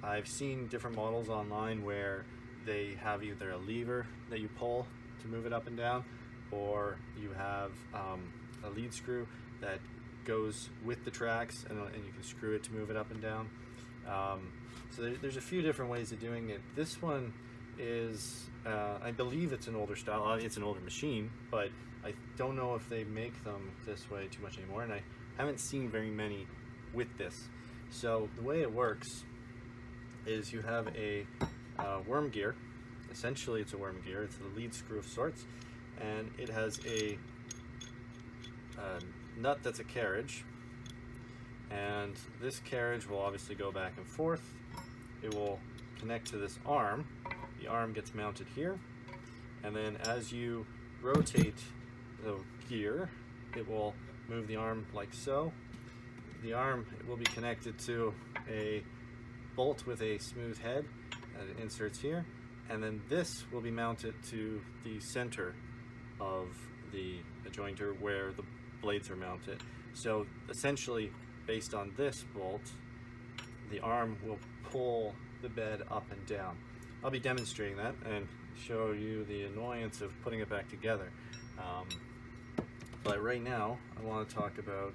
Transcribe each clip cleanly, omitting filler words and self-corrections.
I've seen different models online where they have either a lever that you pull to move it up and down, or you have a lead screw that goes with the tracks, and you can screw it to move it up and down. So there's a few different ways of doing it. This one is, I believe it's an older style. It's an older machine, but I don't know if they make them this way too much anymore, and I haven't seen very many with this. So the way it works is you have a worm gear. Essentially it's a worm gear. It's the lead screw of sorts, and it has a nut that's a carriage, and this carriage will obviously go back and forth. It will connect to this arm. The arm gets mounted here, and then as you rotate the gear, it will move the arm like so. The arm will be connected to a bolt with a smooth head that it inserts here, and then this will be mounted to the center of the jointer where the blades are mounted. So essentially, based on this bolt, the arm will pull the bed up and down. I'll be demonstrating that and show you the annoyance of putting it back together. But right now, I want to talk about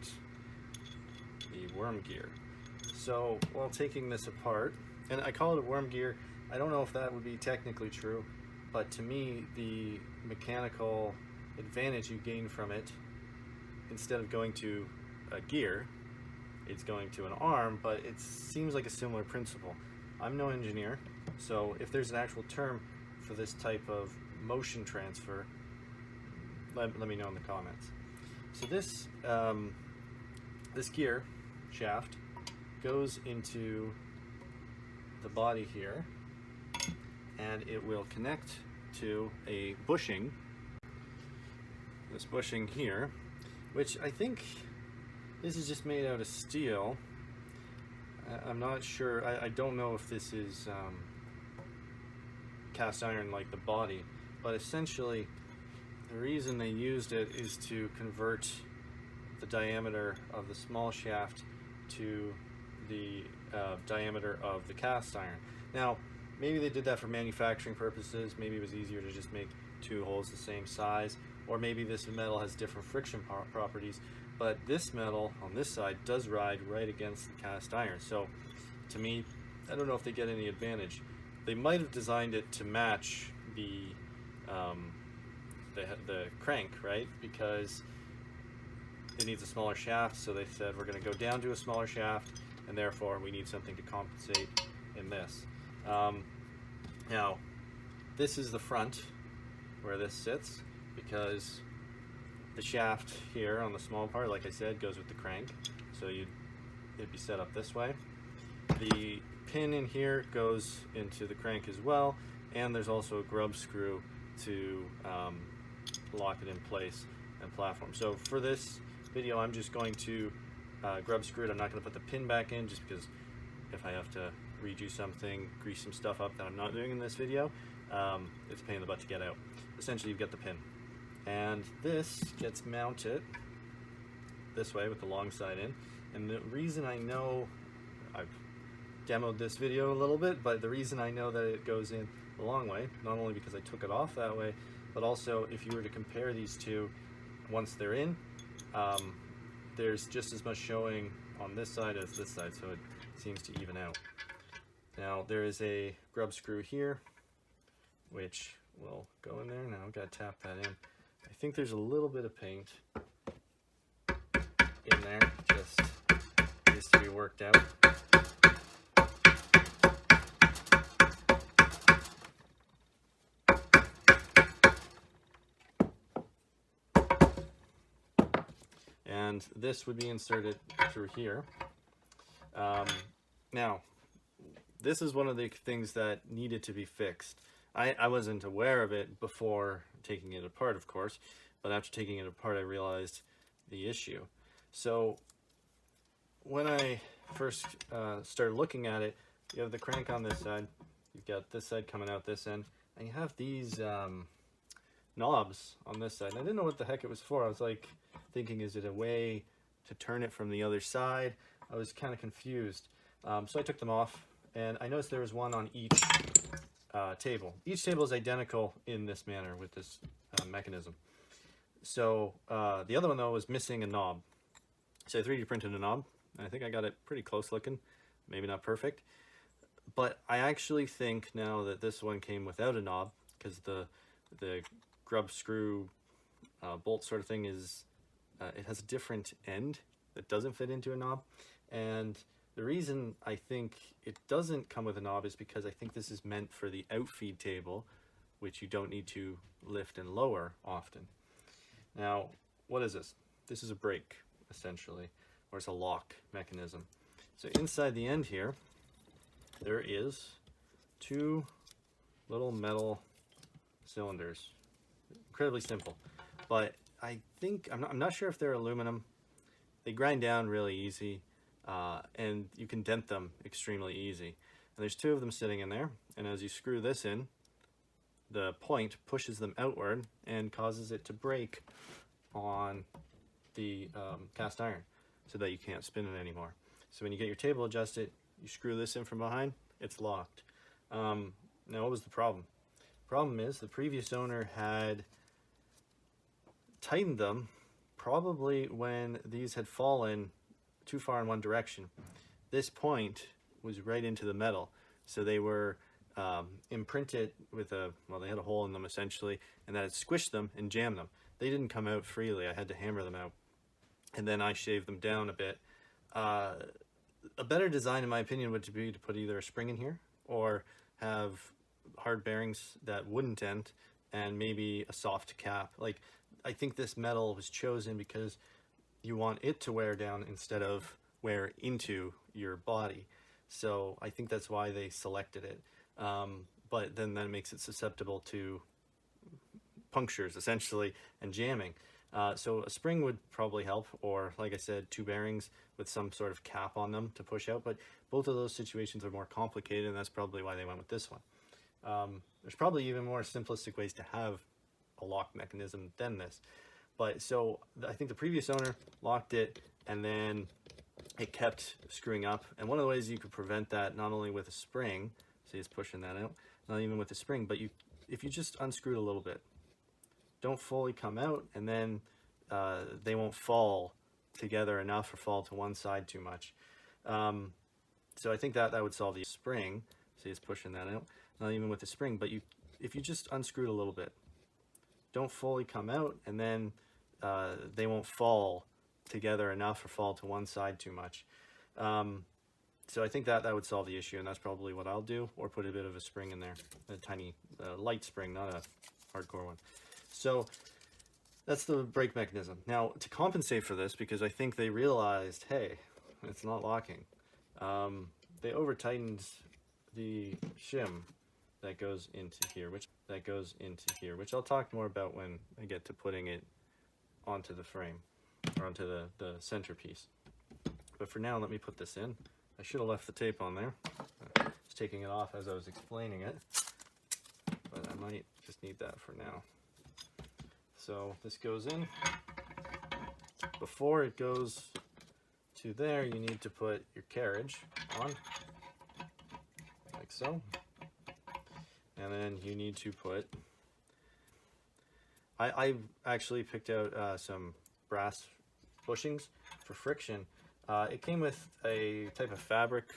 the worm gear. So while taking this apart, and I call it a worm gear, I don't know if that would be technically true, but to me, the mechanical advantage you gain from it, instead of going to a gear, it's going to an arm, but it seems like a similar principle. I'm no engineer, so if there's an actual term for this type of motion transfer, let me know in the comments. So this this gear shaft goes into the body here, and it will connect to a bushing, this bushing here, which I think this is just made out of steel. I'm not sure, I don't know if this is cast iron like the body, but essentially the reason they used it is to convert the diameter of the small shaft to the diameter of the cast iron. Now, maybe they did that for manufacturing purposes. Maybe it was easier to just make two holes the same size, or maybe this metal has different friction properties, but this metal on this side does ride right against the cast iron. So to me, I don't know if they get any advantage. They might have designed it to match the crank, right? Because it needs a smaller shaft, so they said we're going to go down to a smaller shaft, and therefore we need something to compensate in this. Now, this is the front where this sits, because the shaft here on the small part, like I said, goes with the crank, so it'd be set up this way. The pin in here goes into the crank as well, and there's also a grub screw to lock it in place and platform. So for this video, I'm just going to grub screw it. I'm not going to put the pin back in, just because if I have to redo something, grease some stuff up that I'm not doing in this video, it's a pain in the butt to get out. Essentially, you've got the pin, and this gets mounted this way with the long side in. And the reason I know, I've demoed this video a little bit, but the reason I know that it goes in the long way, not only because I took it off that way, but also if you were to compare these two, once they're in, there's just as much showing on this side as this side, so it seems to even out. Now there is a grub screw here, which will go in there. Now I've got to tap that in. I think there's a little bit of paint in there, just needs to be worked out. And this would be inserted through here. Now, this is one of the things that needed to be fixed. I wasn't aware of it before taking it apart, of course, but after taking it apart, I realized the issue. So when I first started looking at it, you have the crank on this side, you've got this side coming out this end, and you have these knobs on this side. And I didn't know what the heck it was for. I was like thinking, is it a way to turn it from the other side? I was kind of confused. So I took them off, and I noticed there was one on each table. Each table is identical in this manner with this mechanism. So the other one though was missing a knob. So I 3D printed a knob. I think I got it pretty close looking, maybe not perfect. But I actually think now that this one came without a knob, because the grub screw bolt sort of thing is, it has a different end that doesn't fit into a knob. And the reason I think it doesn't come with a knob is because I think this is meant for the outfeed table, which you don't need to lift and lower often. Now, what is this? This is a brake, essentially, or it's a lock mechanism. So inside the end here, there is 2 little metal cylinders. Incredibly simple, but I think, I'm not sure if they're aluminum. They grind down really easy, and you can dent them extremely easy. And there's 2 of them sitting in there, and as you screw this in, the point pushes them outward and causes it to break on the cast iron so that you can't spin it anymore. So when you get your table adjusted, you screw this in from behind, it's locked. Now what was the problem? Problem is the previous owner had tightened them probably when these had fallen too far in one direction. This point was right into the metal, so they were imprinted with they had a hole in them essentially, and that had squished them and jammed them. They didn't come out freely. I had to hammer them out, and then I shaved them down a bit. A better design in my opinion would be to put either a spring in here or have hard bearings that wouldn't dent and maybe a soft cap. Like, I think this metal was chosen because you want it to wear down instead of wear into your body. So I think that's why they selected it. But then that makes it susceptible to punctures essentially and jamming. So a spring would probably help, or like I said, 2 bearings with some sort of cap on them to push out. But both of those situations are more complicated, and that's probably why they went with this one. There's probably even more simplistic ways to have a lock mechanism than this. But so I think the previous owner locked it, and then it kept screwing up. And one of the ways you could prevent that, not only with a spring, so he's pushing that out, not even with the spring, but if you just unscrew it a little bit, don't fully come out, and then they won't fall together enough or fall to one side too much. So I think that would solve the spring. So he's pushing that out, not even with the spring, but if you just unscrew it a little bit, don't fully come out, and then they won't fall together enough or fall to one side too much. So I think that would solve the issue, and that's probably what I'll do, or put a bit of a spring in there, a tiny light spring, not a hardcore one. So that's the brake mechanism. Now, to compensate for this, because I think they realized, hey, it's not locking, they over-tightened the shim that goes into here, which I'll talk more about when I get to putting it onto the frame, or onto the centerpiece. But for now, let me put this in. I should have left the tape on there. I was taking it off as I was explaining it, but I might just need that for now. So this goes in. Before it goes to there, you need to put your carriage on, like so. And then you need to put, I actually picked out some brass bushings for friction. It came with a type of fabric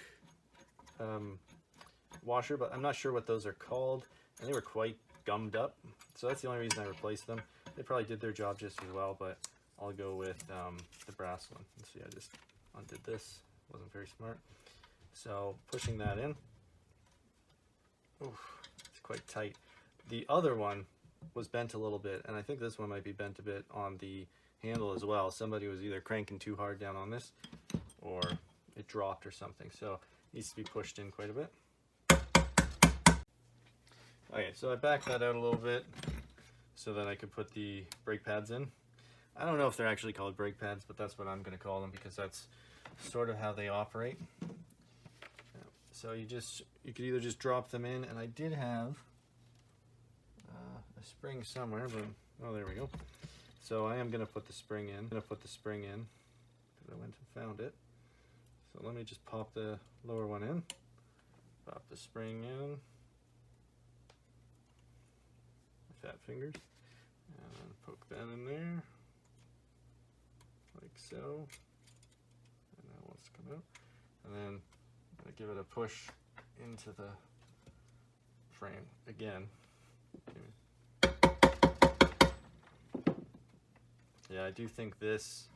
washer, but I'm not sure what those are called, and they were quite gummed up, so that's the only reason I replaced them. They probably did their job just as well, but I'll go with the brass one. Let's see, I just undid this, wasn't very smart. So pushing that in, oof, it's quite tight. The other one was bent a little bit, and I think this one might be bent a bit on the handle as well. Somebody was either cranking too hard down on this, or it dropped or something, so it needs to be pushed in quite a bit. Okay, so I backed that out a little bit so that I could put the brake pads in. I don't know if they're actually called brake pads, but that's what I'm going to call them, because that's sort of how they operate. So you could either just drop them in, and I did have a spring somewhere, but oh, there we go. So I am going to put the spring in. Because I went and found it. So let me just pop the lower one in. the spring in. Fat fingers. And poke that in there. Like so. And that wants to come out. And then I'm going to give it a push into the frame again. Yeah, I do think this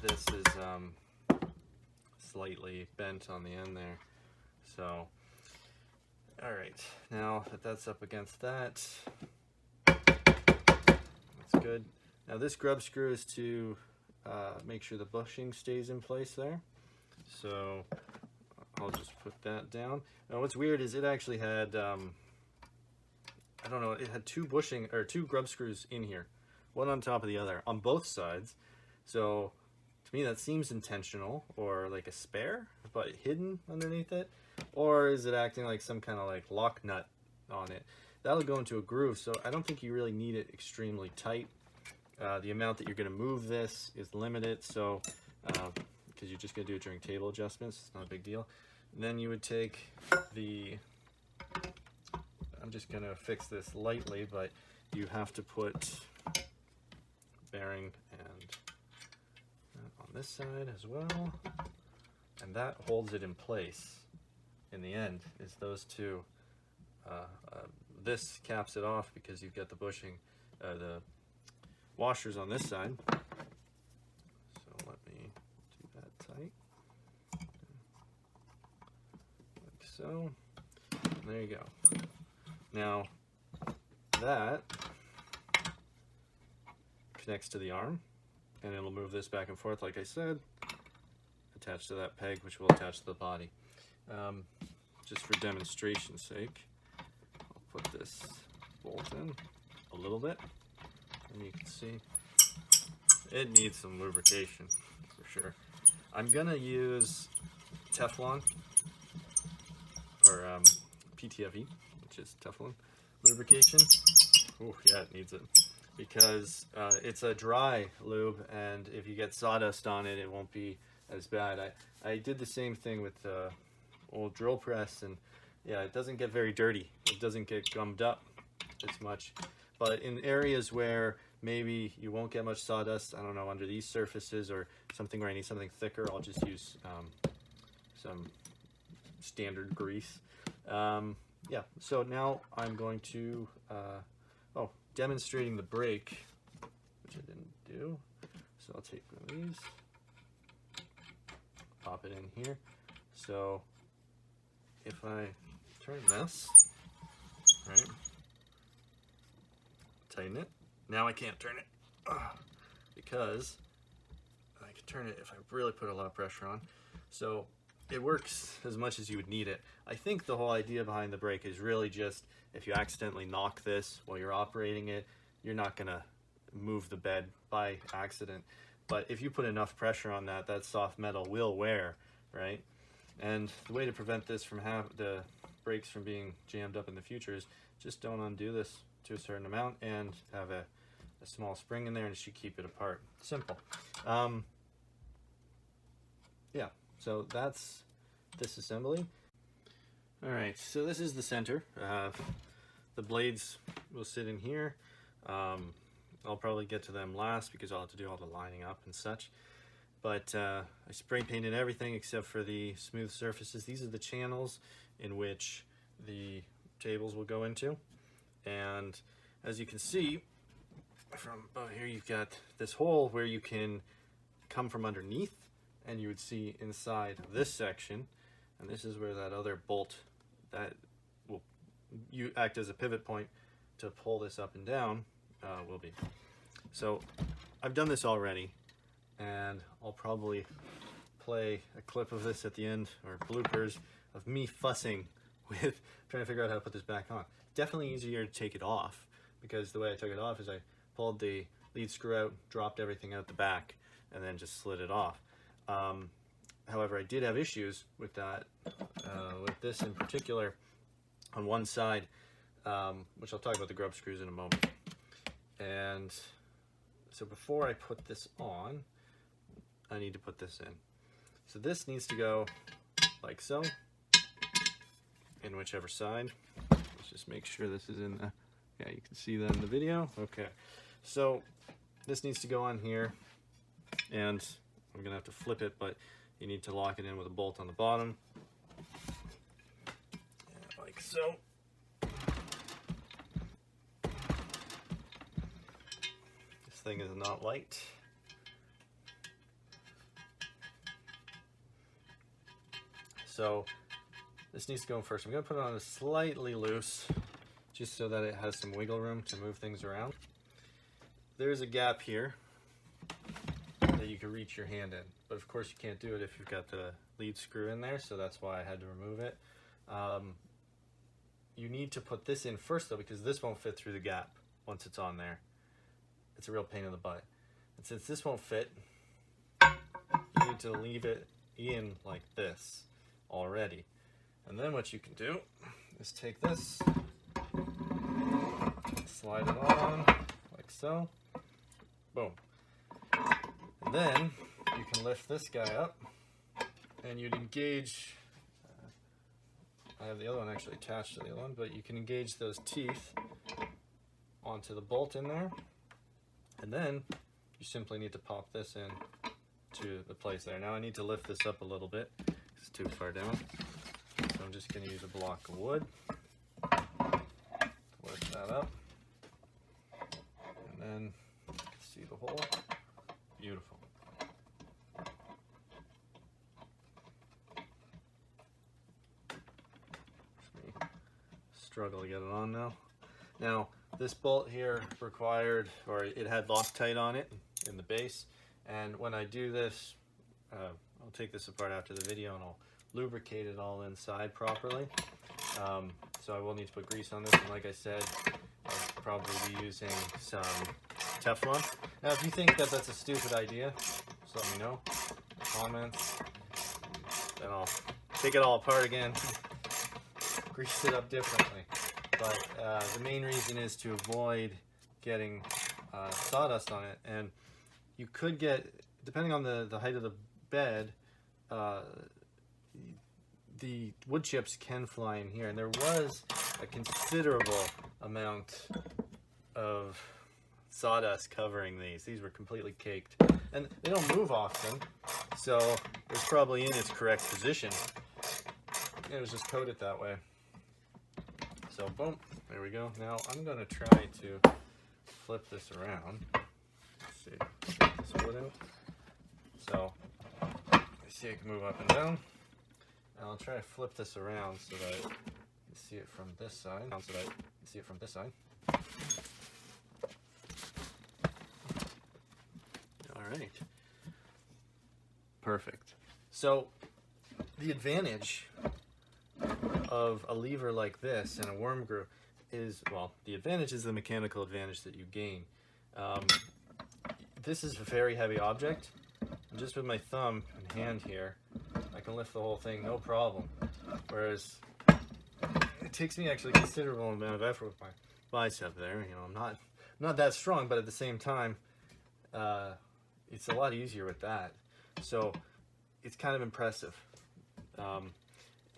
is slightly bent on the end there. So, all right, now that that's up against that, that's good. Now this grub screw is to make sure the bushing stays in place there. So I'll just put that down. Now what's weird is it actually had, I don't know, it had two grub screws in here, one on top of the other on both sides. So to me that seems intentional, or like a spare but hidden underneath it, or is it acting like some kind of like lock nut on it? That'll go into a groove, so I don't think you really need it extremely tight. The amount that you're going to move this is limited, so because you're just going to do it during table adjustments, it's not a big deal. And then you would take the, I'm just going to fix this lightly, but you have to put bearing and on this side as well, and that holds it in place. In the end, is those two. This caps it off because you've got the bushing, the washers on this side. So let me do that tight, like so. And there you go. Now that connects to the arm, and it'll move this back and forth, like I said, attached to that peg, which will attach to the body. Just for demonstration's sake, I'll put this bolt in a little bit, and you can see it needs some lubrication for sure. I'm gonna use Teflon, or PTFE, which is Teflon lubrication. Oh yeah, it needs it, because it's a dry lube, and if you get sawdust on it, it won't be as bad. I did the same thing with old drill press, and yeah, it doesn't get very dirty. It doesn't get gummed up as much. But in areas where maybe you won't get much sawdust, I don't know, under these surfaces or something where I need something thicker, I'll just use some standard grease. Yeah, so now I'm going to, demonstrating the brake, which I didn't do. So I'll take one of these, pop it in here. So if I turn this, right, tighten it. Now I can't turn it because I can turn it if I really put a lot of pressure on. So it works as much as you would need it. I think the whole idea behind the brake is really just if you accidentally knock this while you're operating it, you're not gonna move the bed by accident. But if you put enough pressure on that, that soft metal will wear, right? And the way to prevent this from the brakes from being jammed up in the future is just don't undo this to a certain amount and have a small spring in there, and it should keep it apart. Simple. Yeah, so that's this assembly. All right, so this is the center. The blades will sit in here. I'll probably get to them last because I'll have to do all the lining up and such. But I spray painted everything except for the smooth surfaces. These are the channels in which the tables will go into. And as you can see, from about here you've got this hole where you can come from underneath, and you would see inside this section, and this is where that other bolt that will act as a pivot point to pull this up and down will be. So I've done this already, and I'll probably play a clip of this at the end, or bloopers, of me fussing with trying to figure out how to put this back on. Definitely easier to take it off, because the way I took it off is I pulled the lead screw out, dropped everything out the back, and then just slid it off. However, I did have issues with that, with this in particular, on one side, which I'll talk about the grub screws in a moment. And so before I put this on, I need to put this in. So this needs to go like so, in whichever side. Let's just make sure this is in the, yeah, you can see that in the video. Okay, so this needs to go on here, and I'm gonna have to flip it, but you need to lock it in with a bolt on the bottom, like so. This thing is not light. So this needs to go in first. I'm going to put it on a slightly loose, just so that it has some wiggle room to move things around. There's a gap here that you can reach your hand in, but of course you can't do it if you've got the lead screw in there, so that's why I had to remove it. You need to put this in first though, because this won't fit through the gap once it's on there. It's a real pain in the butt. And since this won't fit, you need to leave it in like this already. And then what you can do is take this, slide it on like so, boom. And then you can lift this guy up and you'd engage, I have the other one actually attached to the other one, but you can engage those teeth onto the bolt in there, and then you simply need to pop this in to the place there. Now I need to lift this up a little bit, it's too far down. So I'm just going to use a block of wood, lift that up, and then you can see the hole. Beautiful. Struggle to get it on now. Now this bolt here required, or it had Loctite on it in the base, and when I do this, I'll take this apart after the video and I'll lubricate it all inside properly. So I will need to put grease on this, and like I said, I'll probably be using some Teflon. Now if you think that that's a stupid idea, just let me know in the comments, then I'll take it all apart again, grease it up differently. But the main reason is to avoid getting sawdust on it, and you could get, depending on the height of the bed, the wood chips can fly in here, and there was a considerable amount of sawdust covering these. These were completely caked, and they don't move often, so it's probably in its correct position. It was just coated that way. So boom, there we go. Now I'm going to try to flip this around. Let's see, get this wood out. So you see it can move up and down. And I'll try to flip this around so that you can see it from this side. All right. Perfect. So the advantage of a lever like this and a worm groove is, well, the advantage is the mechanical advantage that you gain. This is a very heavy object, and just with my thumb and hand here, I can lift the whole thing no problem. Whereas it takes me actually a considerable amount of effort with my bicep there. You know, I'm not that strong, but at the same time, it's a lot easier with that. So it's kind of impressive.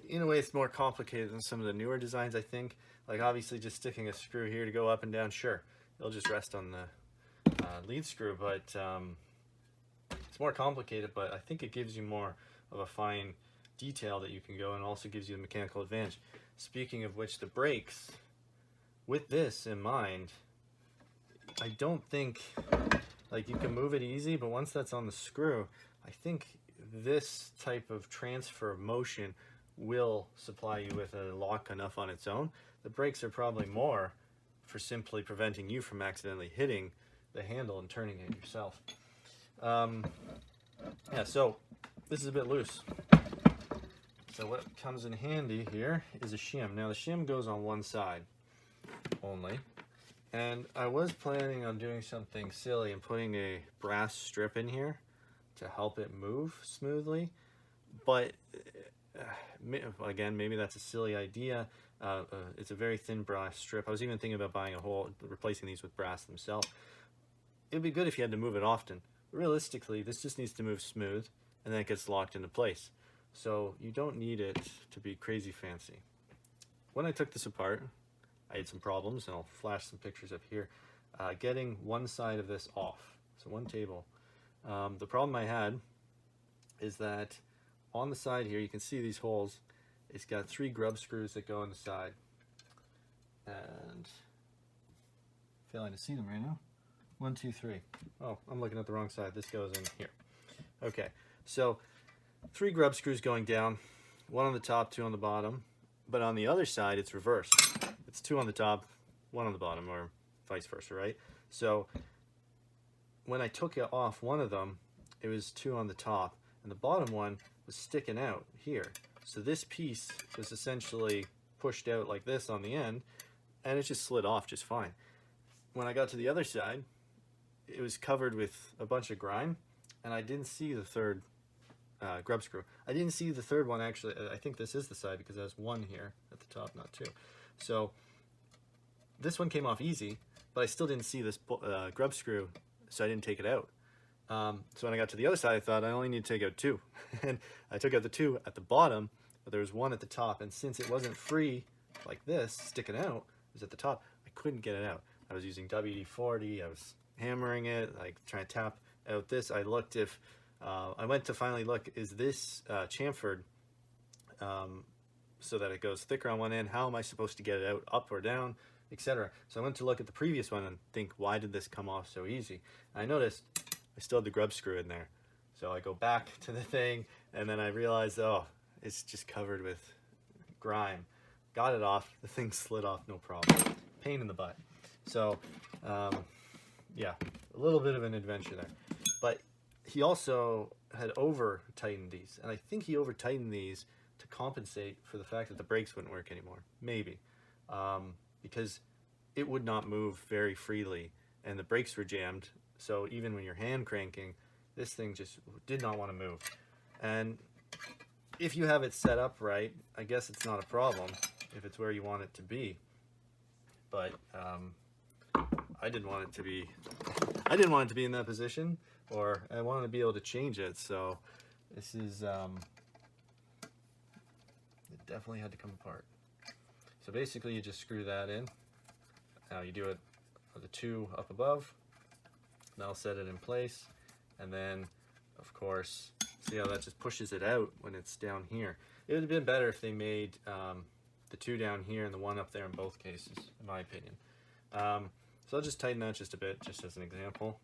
In a way, it's more complicated than some of the newer designs, I think. Like obviously just sticking a screw here to go up and down, sure, it'll just rest on the lead screw, but it's more complicated, but I think it gives you more of a fine detail that you can go, and also gives you a mechanical advantage. Speaking of which, the brakes, with this in mind, I don't think, like, you can move it easy, but once that's on the screw, I think this type of transfer of motion will supply you with a lock enough on its own. The brakes are probably more for simply preventing you from accidentally hitting the handle and turning it yourself. Yeah, so this is a bit loose. So what comes in handy here is a shim. Now the shim goes on one side only, and I was planning on doing something silly and putting a brass strip in here to help it move smoothly, but again, maybe that's a silly idea. It's a very thin brass strip. I was even thinking about buying a whole, replacing these with brass themselves. It'd be good if you had to move it often. Realistically, this just needs to move smooth, and then it gets locked into place. So you don't need it to be crazy fancy. when I took this apart, I had some problems, and I'll flash some pictures up here, getting one side of this off. So one table. The problem I had is that on the side here, you can see these holes. It's got 3 grub screws that go on the side. And failing to see them right now. 1, 2, 3. Oh, I'm looking at the wrong side. This goes in here. Okay, so 3 grub screws going down, 1 on the top, 2 on the bottom. But on the other side, it's reversed. It's 2 on the top, 1 on the bottom, or vice versa, right? So when I took it off one of them, it was 2 on the top, and the bottom one was sticking out here. So this piece was essentially pushed out like this on the end, and it just slid off just fine. When I got to the other side, it was covered with a bunch of grime, and I didn't see the third grub screw. I didn't see the third one actually. I think this is the side because there's 1 here at the top, not 2. So this one came off easy, but I still didn't see this grub screw, so I didn't take it out. So when I got to the other side, I thought I only need to take out 2. And I took out the 2 at the bottom, but there was 1 at the top, and since it wasn't free like this, sticking out, it was at the top, I couldn't get it out. I was using WD-40, I was hammering it, like trying to tap out this. I looked if, I went to finally look, is this chamfered so that it goes thicker on one end? How am I supposed to get it out, up or down, etc.? So I went to look at the previous one and think, why did this come off so easy? And I noticed I still had the grub screw in there. So I go back to the thing, and then I realized, oh, it's just covered with grime. Got it off, the thing slid off, no problem. Pain in the butt. So, yeah, a little bit of an adventure there. But he also had over-tightened these, and I think he over-tightened these to compensate for the fact that the brakes wouldn't work anymore. Maybe. Because it would not move very freely, and the brakes were jammed, so even when you're hand cranking, this thing just did not want to move. And if you have it set up right, I guess it's not a problem if it's where you want it to be. But I didn't want it to be. I didn't want it to be in that position, or I wanted to be able to change it. So this is. It definitely had to come apart. So basically, you just screw that in. Now you do it with the 2 up above. That'll set it in place, and then, of course, see how that just pushes it out when it's down here. It would have been better if they made the 2 down here and the 1 up there in both cases, in my opinion. So I'll just tighten that just a bit, just as an example.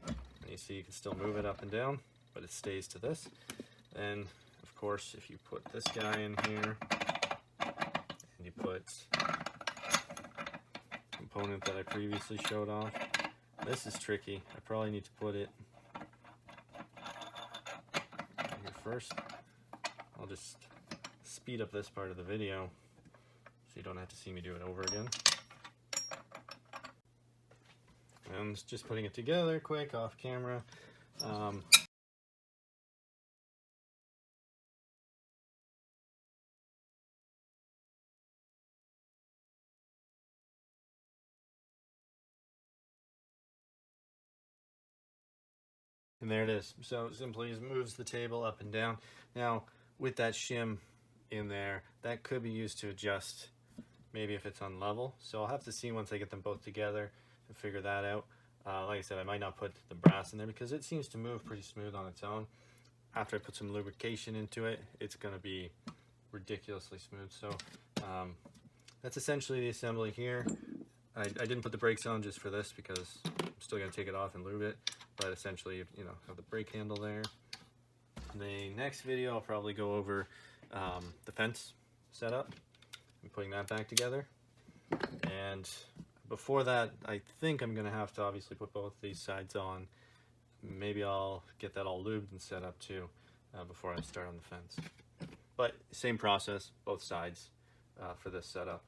And you see you can still move it up and down, but it stays to this. And, of course, if you put this guy in here, and you put the component that I previously showed off, this is tricky. I probably need to put it here first. I'll just speed up this part of the video so you don't have to see me do it over again. And just putting it together quick off camera. And there it is. So it simply moves the table up and down. Now, with that shim in there, that could be used to adjust maybe if it's on level. So I'll have to see once I get them both together and figure that out. Like I said, I might not put the brass in there because it seems to move pretty smooth on its own. After I put some lubrication into it, it's going to be ridiculously smooth. So that's essentially the assembly here. I didn't put the brakes on just for this because I'm still going to take it off and lube it. But essentially, you know, have the brake handle there. In the next video, I'll probably go over the fence setup and putting that back together. And before that, I think I'm going to have to obviously put both these sides on. Maybe I'll get that all lubed and set up too before I start on the fence. But same process, both sides for this setup.